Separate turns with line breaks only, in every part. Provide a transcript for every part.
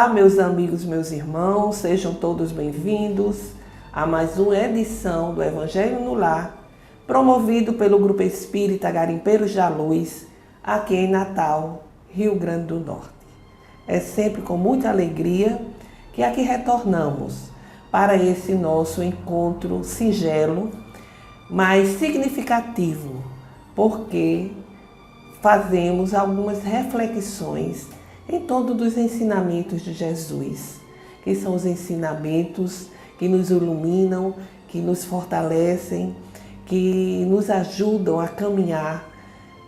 Olá, meus amigos, meus irmãos, sejam todos bem-vindos a mais uma edição do Evangelho no Lar, promovido pelo Grupo Espírita Garimpeiros da Luz, aqui em Natal, Rio Grande do Norte. É sempre com muita alegria que aqui retornamos para esse nosso encontro singelo, mas significativo, porque fazemos algumas reflexões em torno dos ensinamentos de Jesus, que são os ensinamentos que nos iluminam, que nos fortalecem, que nos ajudam a caminhar,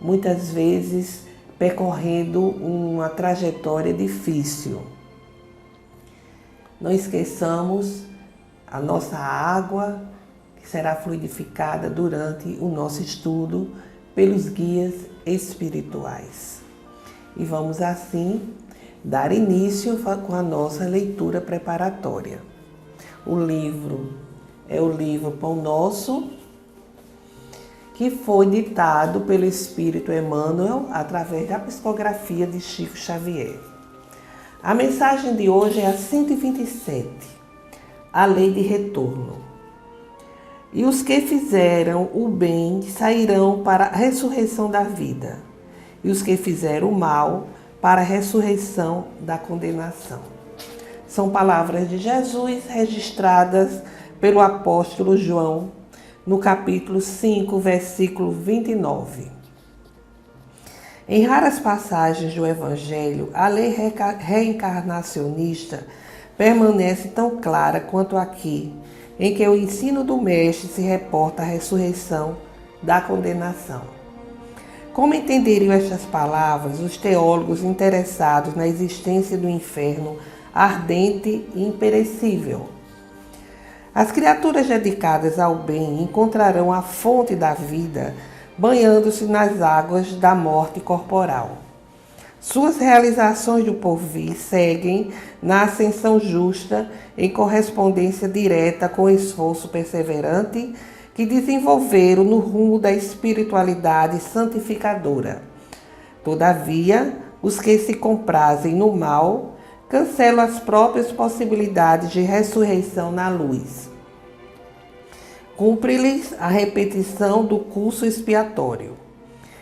muitas vezes percorrendo uma trajetória difícil. Não esqueçamos a nossa água, que será fluidificada durante o nosso estudo pelos guias espirituais. E vamos assim dar início com a nossa leitura preparatória. O livro é o livro Pão Nosso, que foi ditado pelo Espírito Emmanuel através da psicografia de Chico Xavier. A mensagem de hoje é a 127, a lei de retorno. E os que fizeram o bem sairão para a ressurreição da vida, e os que fizeram o mal para a ressurreição da condenação. São palavras de Jesus registradas pelo apóstolo João, no capítulo 5, versículo 29. Em raras passagens do Evangelho, a lei reencarnacionista permanece tão clara quanto aqui, em que o ensino do Mestre se reporta à ressurreição da condenação. Como entenderiam estas palavras os teólogos interessados na existência do inferno ardente e imperecível? As criaturas dedicadas ao bem encontrarão a fonte da vida banhando-se nas águas da morte corporal. Suas realizações do porvir seguem na ascensão justa em correspondência direta com o esforço perseverante que desenvolveram no rumo da espiritualidade santificadora. Todavia, os que se comprazem no mal cancelam as próprias possibilidades de ressurreição na luz. Cumpre-lhes a repetição do curso expiatório.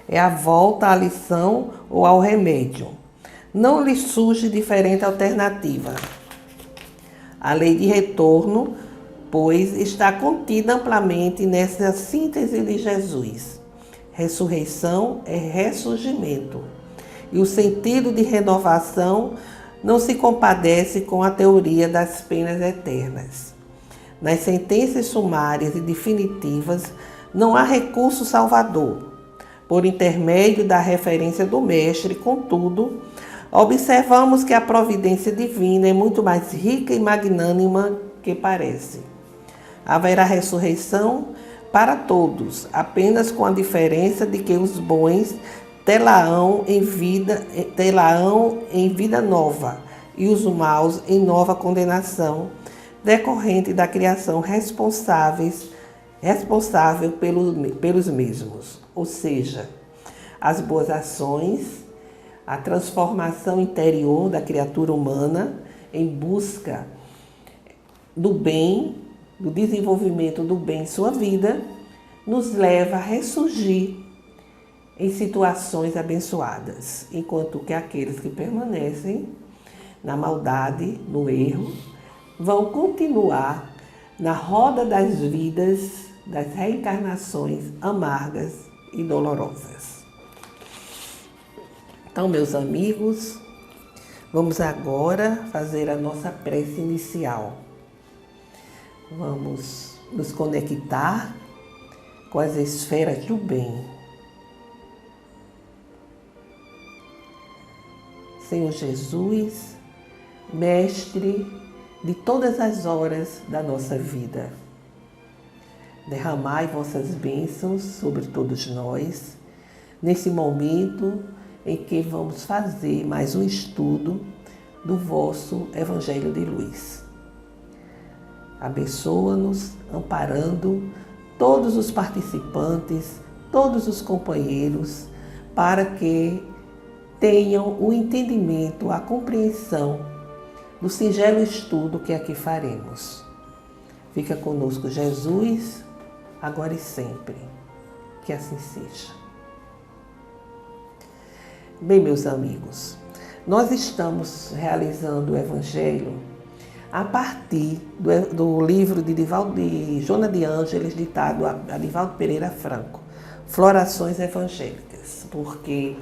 É a volta à lição ou ao remédio. Não lhes surge diferente alternativa. A lei de retorno, pois, está contida amplamente nessa síntese de Jesus. Ressurreição é ressurgimento. E o sentido de renovação não se compadece com a teoria das penas eternas. Nas sentenças sumárias e definitivas, não há recurso salvador. Por intermédio da referência do Mestre, contudo, observamos que a providência divina é muito mais rica e magnânima que parece. Haverá ressurreição para todos, apenas com a diferença de que os bons tê-la-ão em vida nova e os maus em nova condenação, decorrente da criação responsável pelos mesmos. Ou seja, as boas ações, a transformação interior da criatura humana em busca do bem, do desenvolvimento do bem em sua vida, nos leva a ressurgir em situações abençoadas, enquanto que aqueles que permanecem na maldade, no erro, vão continuar na roda das vidas, das reencarnações amargas e dolorosas. Então, meus amigos, vamos agora fazer a nossa prece inicial. Vamos nos conectar com as esferas do bem. Senhor Jesus, Mestre de todas as horas da nossa vida, derramai vossas bênçãos sobre todos nós, nesse momento em que vamos fazer mais um estudo do vosso Evangelho de Luz. Abençoa-nos, amparando todos os participantes, todos os companheiros, para que tenham o entendimento, a compreensão do singelo estudo que aqui faremos. Fica conosco Jesus, agora e sempre. Que assim seja. Bem, meus amigos, nós estamos realizando o Evangelho a partir do livro de Joana de Ângeles, ditado a Divaldo Pereira Franco, Florações Evangélicas, porque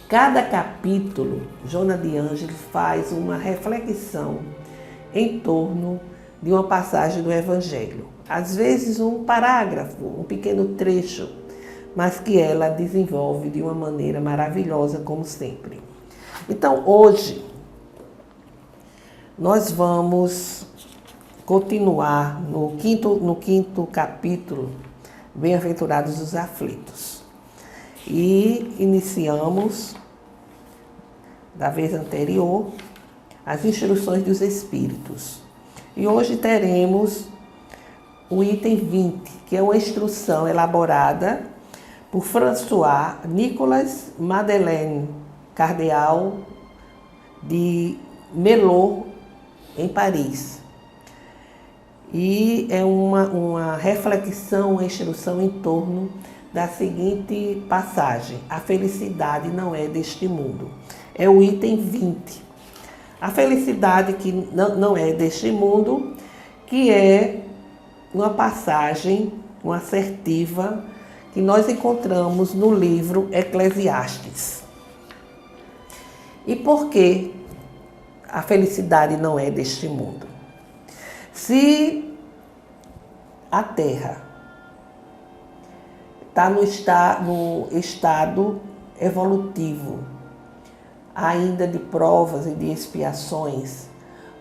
cada capítulo, Joana de Ângeles faz uma reflexão em torno de uma passagem do Evangelho. Às vezes um parágrafo, um pequeno trecho, mas que ela desenvolve de uma maneira maravilhosa, como sempre. Então, hoje, nós vamos continuar no quinto capítulo, Bem-aventurados os aflitos. E iniciamos, da vez anterior, as instruções dos Espíritos. E hoje teremos o item 20, que é uma instrução elaborada por François Nicolas Madeleine, cardeal de Melun, em Paris. E é uma reflexão, uma instrução em torno da seguinte passagem: a felicidade não é deste mundo. É o item 20. A felicidade que não é deste mundo, que é uma passagem, uma assertiva, que nós encontramos no livro Eclesiastes. E por que a felicidade não é deste mundo? Se a Terra está no estado evolutivo, ainda de provas e de expiações,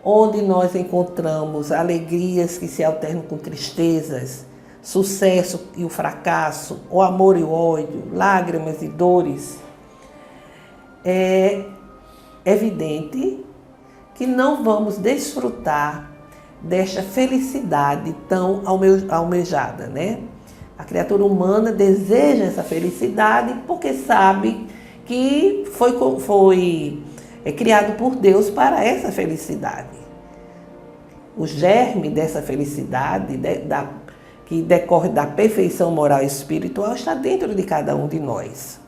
onde nós encontramos alegrias que se alternam com tristezas, sucesso e o fracasso, o amor e o ódio, lágrimas e dores, é evidente que não vamos desfrutar desta felicidade tão almejada, né? A criatura humana deseja essa felicidade porque sabe que foi criado por Deus para essa felicidade. O germe dessa felicidade, que decorre da perfeição moral e espiritual, está dentro de cada um de nós,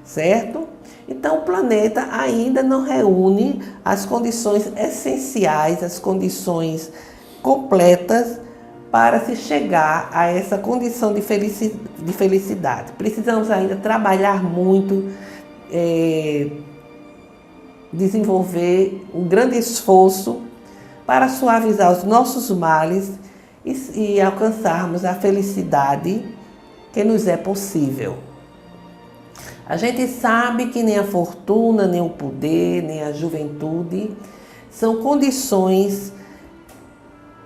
certo? Então, o planeta ainda não reúne as condições essenciais, as condições completas para se chegar a essa condição de felicidade. Precisamos ainda trabalhar muito, desenvolver um grande esforço para suavizar os nossos males e alcançarmos a felicidade que nos é possível. A gente sabe que nem a fortuna, nem o poder, nem a juventude são condições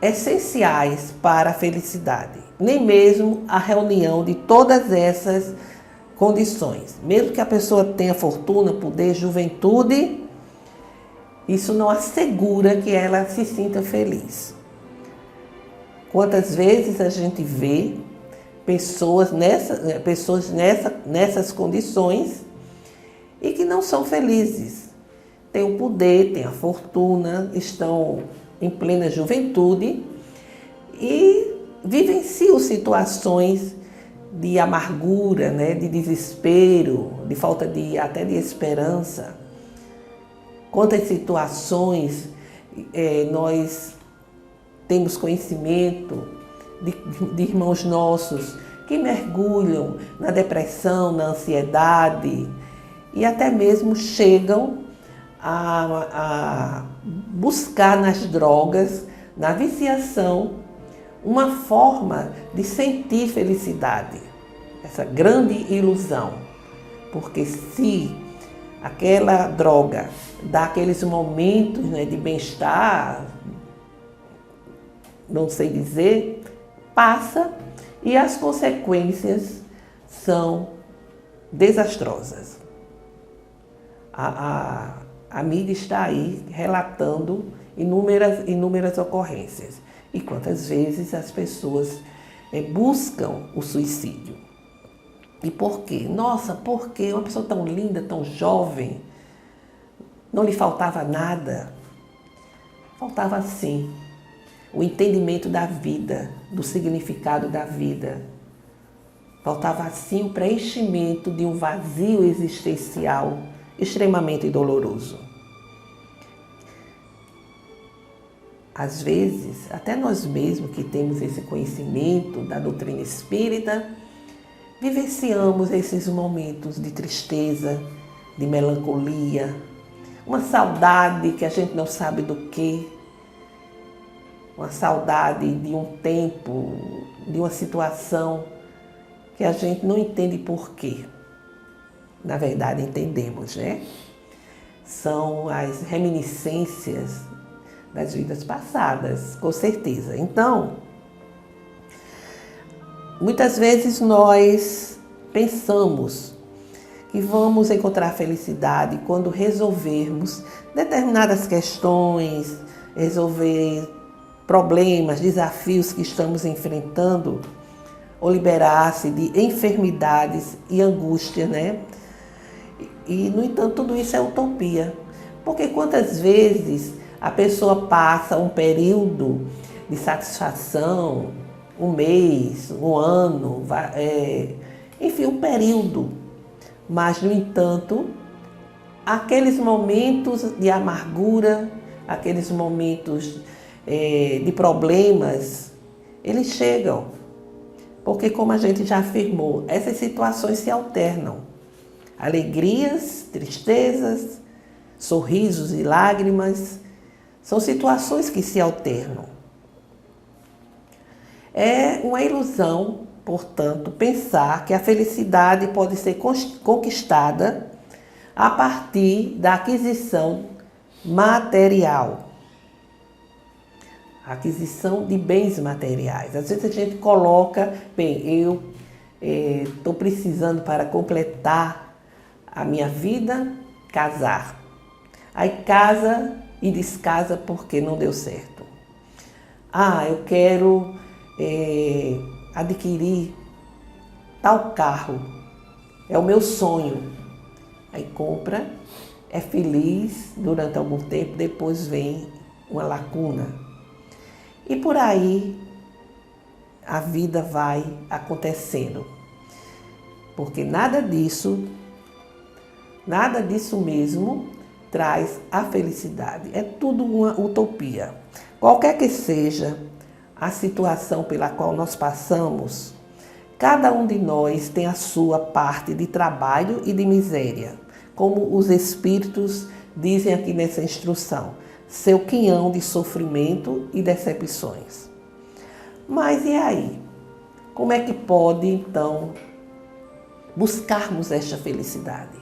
essenciais para a felicidade. Nem mesmo a reunião de todas essas condições. Mesmo que a pessoa tenha fortuna, poder, juventude, isso não assegura que ela se sinta feliz. Quantas vezes a gente vê pessoas nessas condições e que não são felizes. Têm o poder, têm a fortuna, estão em plena juventude e vivenciam situações de amargura, né, de desespero, de falta até de esperança. Quantas situações nós temos conhecimento de irmãos nossos que mergulham na depressão, na ansiedade e até mesmo chegam a buscar nas drogas, na viciação, uma forma de sentir felicidade, essa grande ilusão. Porque se aquela droga dá aqueles momentos, né, de bem-estar, não sei dizer, passa e as consequências são desastrosas. A mídia está aí relatando inúmeras ocorrências. E quantas vezes as pessoas buscam o suicídio. E por quê? Nossa, por quê? Uma pessoa tão linda, tão jovem, não lhe faltava nada. Faltava sim o entendimento da vida, do significado da vida. Faltava sim o preenchimento de um vazio existencial extremamente doloroso. Às vezes, até nós mesmos que temos esse conhecimento da doutrina espírita, vivenciamos esses momentos de tristeza, de melancolia, uma saudade que a gente não sabe do que, uma saudade de um tempo, de uma situação que a gente não entende por quê. Na verdade, entendemos, né? São as reminiscências das vidas passadas, com certeza. Então, muitas vezes nós pensamos que vamos encontrar felicidade quando resolvermos determinadas questões, resolver problemas, desafios que estamos enfrentando, ou liberar-se de enfermidades e angústia, né? E, no entanto, tudo isso é utopia. Porque quantas vezes a pessoa passa um período de satisfação, um mês, um ano, enfim, um período. Mas, no entanto, aqueles momentos de amargura, aqueles momentos de problemas, eles chegam. Porque, como a gente já afirmou, essas situações se alternam. Alegrias, tristezas, sorrisos e lágrimas, são situações que se alternam. É uma ilusão, portanto, pensar que a felicidade pode ser conquistada a partir da aquisição material. A aquisição de bens materiais. Às vezes a gente coloca, bem, eu estou precisando para completar a minha vida, casar. Aí casa e descasa porque não deu certo. Eu quero adquirir tal carro, é o meu sonho. Aí compra, é feliz durante algum tempo, depois vem uma lacuna. E por aí a vida vai acontecendo. Porque nada disso mesmo traz a felicidade. É tudo uma utopia. Qualquer que seja a situação pela qual nós passamos, cada um de nós tem a sua parte de trabalho e de miséria, como os espíritos dizem aqui nessa instrução, seu quinhão de sofrimento e decepções. Mas e aí? Como é que pode, então, buscarmos esta felicidade?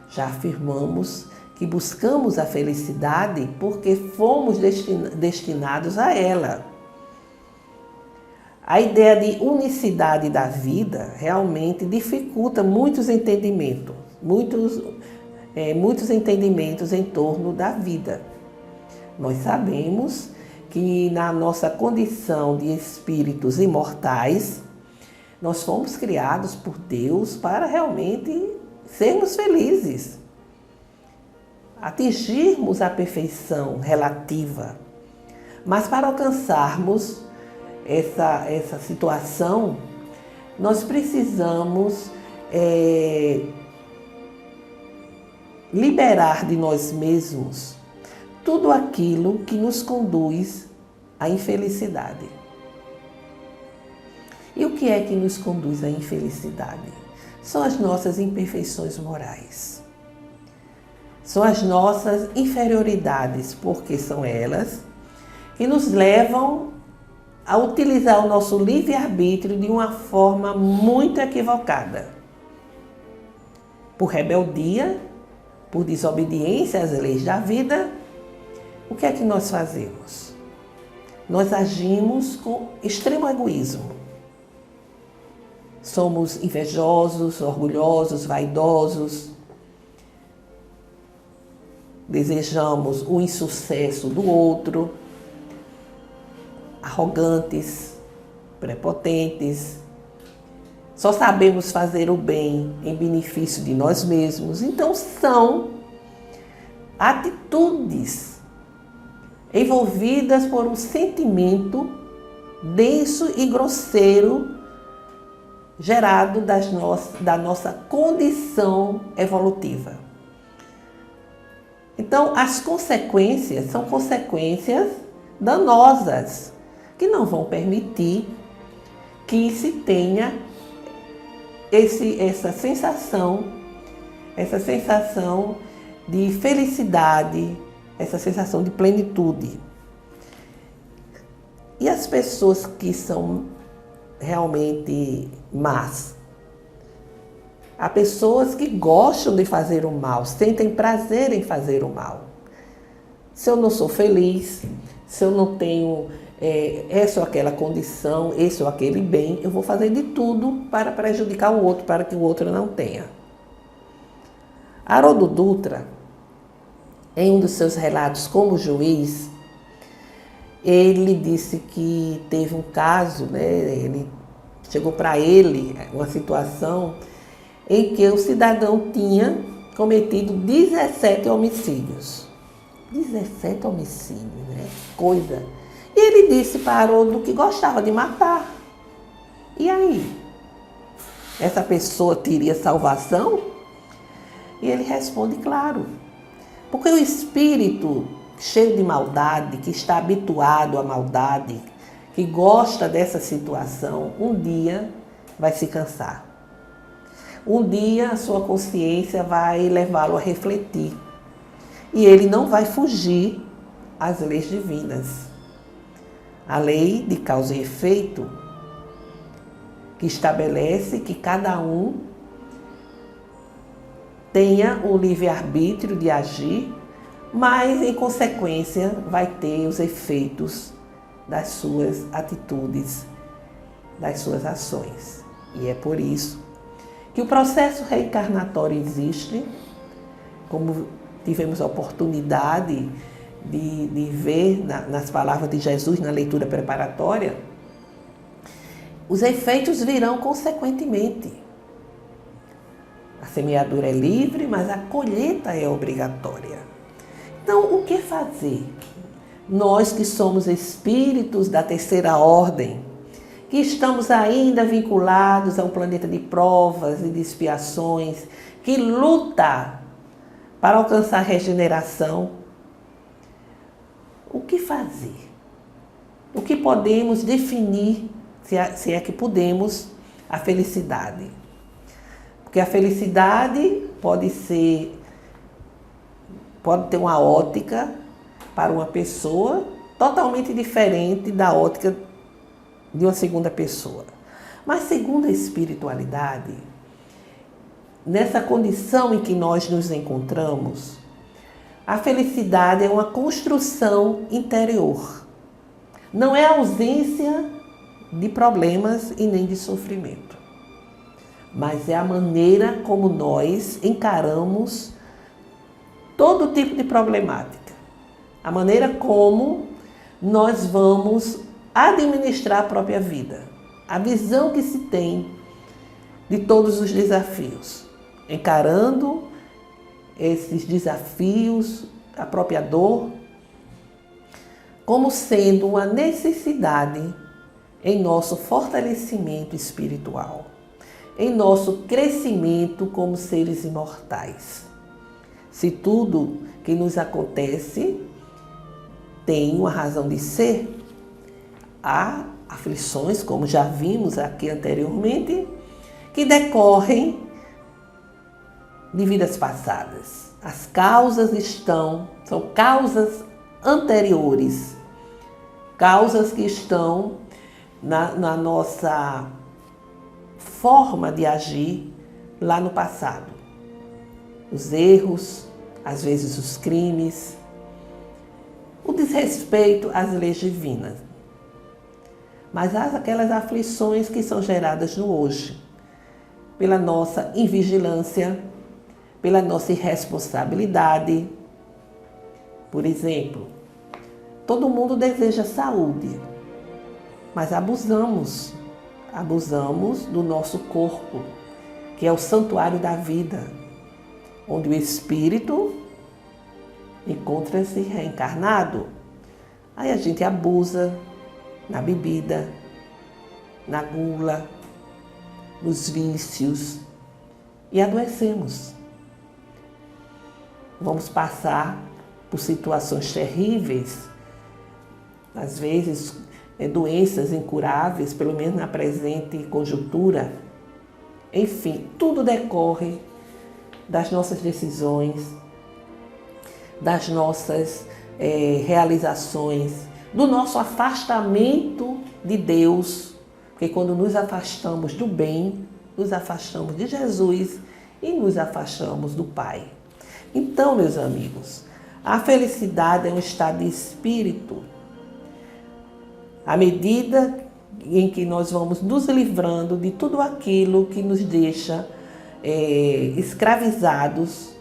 Já afirmamos que buscamos a felicidade porque fomos destinados a ela. A ideia de unicidade da vida realmente dificulta muitos entendimentos em torno da vida. Nós sabemos que na nossa condição de espíritos imortais, nós fomos criados por Deus para realmente sermos felizes, atingirmos a perfeição relativa. Mas para alcançarmos essa situação, nós precisamos liberar de nós mesmos tudo aquilo que nos conduz à infelicidade. E o que é que nos conduz à infelicidade? São as nossas imperfeições morais. São as nossas inferioridades, porque são elas que nos levam a utilizar o nosso livre-arbítrio de uma forma muito equivocada. Por rebeldia, por desobediência às leis da vida, o que é que nós fazemos? Nós agimos com extremo egoísmo. Somos invejosos, orgulhosos, vaidosos. Desejamos o insucesso do outro. Arrogantes, prepotentes. Só sabemos fazer o bem em benefício de nós mesmos. Então são atitudes envolvidas por um sentimento denso e grosseiro gerado da nossa condição evolutiva. Então, as consequências são consequências danosas, que não vão permitir que se tenha essa sensação de felicidade, essa sensação de plenitude. E as pessoas que são realmente más? Há pessoas que gostam de fazer o mal, sentem prazer em fazer o mal. Se eu não sou feliz, se eu não tenho essa ou aquela condição, esse ou aquele bem, eu vou fazer de tudo para prejudicar o outro, para que o outro não tenha. Haroldo Dutra, em um dos seus relatos como juiz, ele disse que teve um caso, chegou para ele uma situação em que o cidadão tinha cometido 17 homicídios. 17 homicídios, coisa. E ele disse para Haroldo que gostava de matar. E aí? Essa pessoa teria salvação? E ele responde, claro. Porque o espírito cheio de maldade, que está habituado à maldade, que gosta dessa situação, um dia vai se cansar. Um dia a sua consciência vai levá-lo a refletir. E ele não vai fugir às leis divinas. A lei de causa e efeito, que estabelece que cada um tenha o livre-arbítrio de agir, mas, em consequência, vai ter os efeitos das suas atitudes, das suas ações. E é por isso que o processo reencarnatório existe, como tivemos a oportunidade de ver nas palavras de Jesus na leitura preparatória, os efeitos virão consequentemente. A semeadura é livre, mas a colheita é obrigatória. Então, o que fazer? Nós que somos espíritos da terceira ordem, que estamos ainda vinculados a um planeta de provas e de expiações, que luta para alcançar a regeneração, o que fazer? O que podemos definir, se é que podemos, a felicidade? Porque a felicidade pode ter uma ótica para uma pessoa totalmente diferente da ótica de uma segunda pessoa. Mas segundo a espiritualidade, nessa condição em que nós nos encontramos, a felicidade é uma construção interior. Não é ausência de problemas e nem de sofrimento. Mas é a maneira como nós encaramos todo tipo de problemática. A maneira como nós vamos administrar a própria vida. A visão que se tem de todos os desafios. Encarando esses desafios, a própria dor, como sendo uma necessidade em nosso fortalecimento espiritual, em nosso crescimento como seres imortais. Se tudo que nos acontece tem uma razão de ser, há aflições, como já vimos aqui anteriormente, que decorrem de vidas passadas. As causas são causas anteriores, causas que estão na nossa forma de agir lá no passado. Os erros, às vezes os crimes, o desrespeito às leis divinas. Mas há aquelas aflições que são geradas no hoje, pela nossa invigilância, pela nossa irresponsabilidade. Por exemplo, todo mundo deseja saúde, mas abusamos do nosso corpo, que é o santuário da vida, onde o espírito encontra-se reencarnado. Aí a gente abusa na bebida, na gula, nos vícios e adoecemos. Vamos passar por situações terríveis, às vezes doenças incuráveis, pelo menos na presente conjuntura. Enfim, tudo decorre das nossas decisões, das nossas realizações, do nosso afastamento de Deus, porque quando nos afastamos do bem, nos afastamos de Jesus e nos afastamos do Pai. Então, meus amigos, a felicidade é um estado de espírito. À medida em que nós vamos nos livrando de tudo aquilo que nos deixa escravizados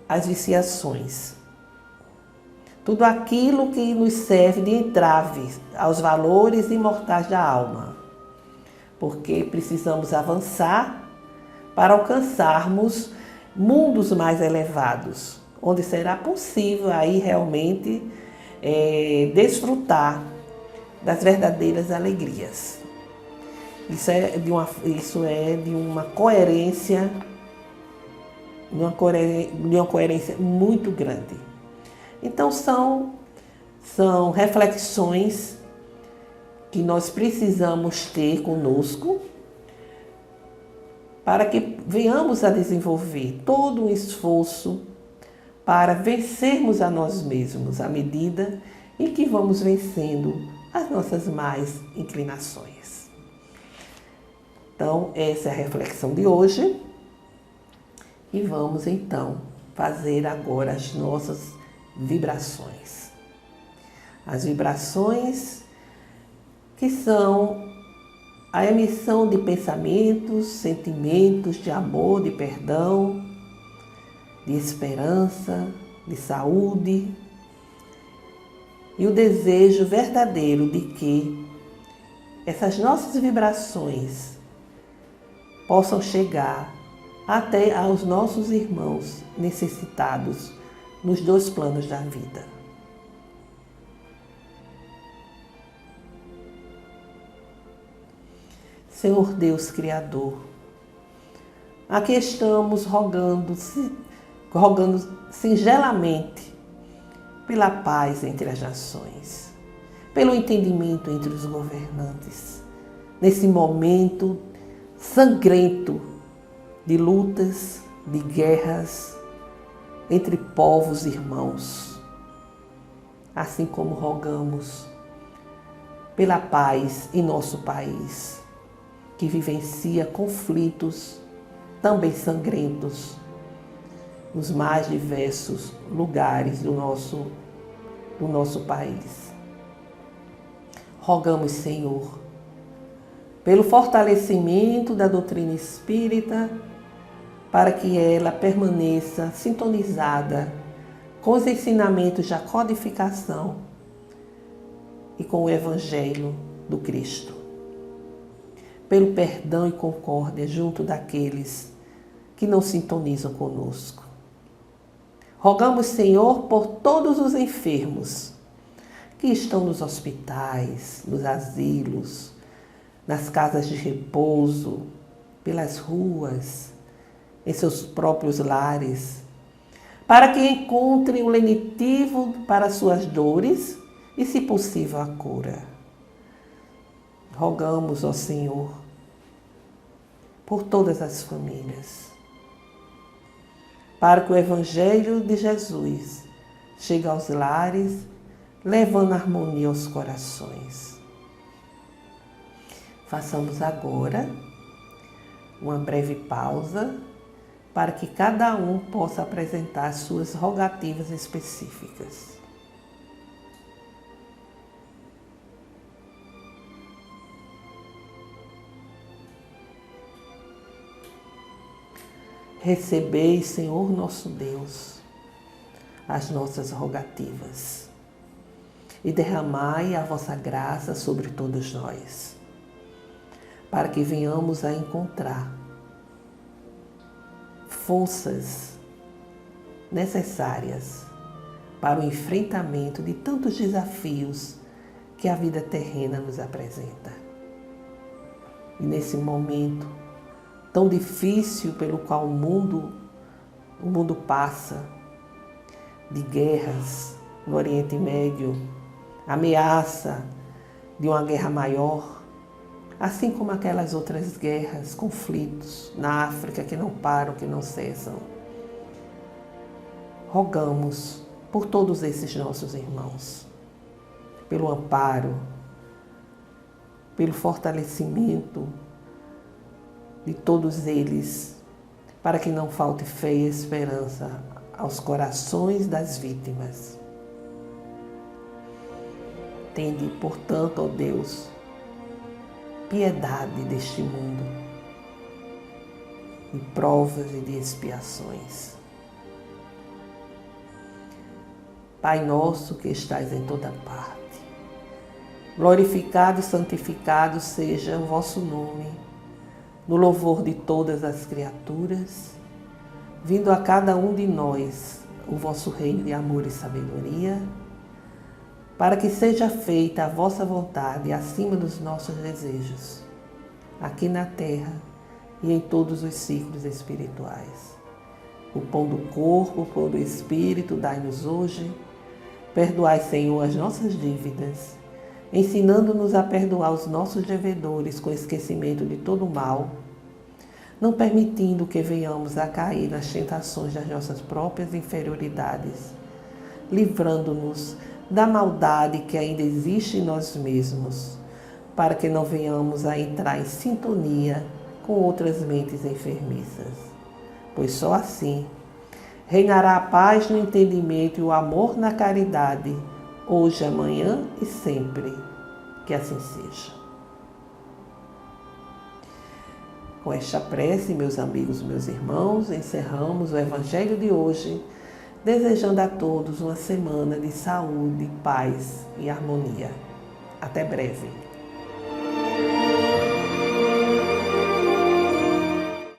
às viciações. Tudo aquilo que nos serve de entrave aos valores imortais da alma. Porque precisamos avançar para alcançarmos mundos mais elevados, onde será possível aí realmente desfrutar das verdadeiras alegrias. Isso é de uma coerência, muito grande. Então são reflexões que nós precisamos ter conosco para que venhamos a desenvolver todo um esforço para vencermos a nós mesmos à medida em que vamos vencendo as nossas más inclinações. Então, essa é a reflexão de hoje e vamos então fazer agora as nossas vibrações. As vibrações que são a emissão de pensamentos, sentimentos de amor, de perdão, de esperança, de saúde e o desejo verdadeiro de que essas nossas vibrações possam chegar até aos nossos irmãos necessitados nos dois planos da vida. Senhor Deus Criador, aqui estamos rogando singelamente pela paz entre as nações, pelo entendimento entre os governantes, nesse momento sangrento de lutas, de guerras entre povos irmãos, assim como rogamos pela paz em nosso país, que vivencia conflitos também sangrentos nos mais diversos lugares do nosso país. Rogamos, Senhor, pelo fortalecimento da doutrina espírita, para que ela permaneça sintonizada com os ensinamentos da codificação e com o Evangelho do Cristo. Pelo perdão e concórdia junto daqueles que não sintonizam conosco. Rogamos, Senhor, por todos os enfermos que estão nos hospitais, nos asilos, nas casas de repouso, pelas ruas, em seus próprios lares, para que encontrem o lenitivo para suas dores e, se possível, a cura. Rogamos, ó Senhor, por todas as famílias, para que o Evangelho de Jesus chegue aos lares, levando harmonia aos corações. Façamos agora uma breve pausa para que cada um possa apresentar suas rogativas específicas. Recebei, Senhor nosso Deus, as nossas rogativas e derramai a vossa graça sobre todos nós, para que venhamos a encontrar forças necessárias para o enfrentamento de tantos desafios que a vida terrena nos apresenta. E nesse momento tão difícil pelo qual o mundo passa, de guerras no Oriente Médio, ameaça de uma guerra maior, assim como aquelas outras guerras, conflitos na África que não param, que não cessam. Rogamos por todos esses nossos irmãos, pelo amparo, pelo fortalecimento de todos eles, para que não falte fé e esperança aos corações das vítimas. Tende, portanto, ó Deus, piedade deste mundo, de provas e de expiações. Pai nosso que estais em toda parte, glorificado e santificado seja o vosso nome, no louvor de todas as criaturas, vindo a cada um de nós o vosso reino de amor e sabedoria, para que seja feita a vossa vontade acima dos nossos desejos, aqui na terra e em todos os ciclos espirituais. O pão do corpo, o pão do espírito, dai-nos hoje. Perdoai, Senhor, as nossas dívidas, ensinando-nos a perdoar os nossos devedores com esquecimento de todo o mal, não permitindo que venhamos a cair nas tentações das nossas próprias inferioridades, livrando-nos da maldade que ainda existe em nós mesmos, para que não venhamos a entrar em sintonia com outras mentes enfermiças. Pois só assim reinará a paz no entendimento e o amor na caridade, hoje, amanhã e sempre. Que assim seja. Com esta prece, meus amigos, meus irmãos, encerramos o Evangelho de hoje, desejando a todos uma semana de saúde, paz e harmonia. Até breve.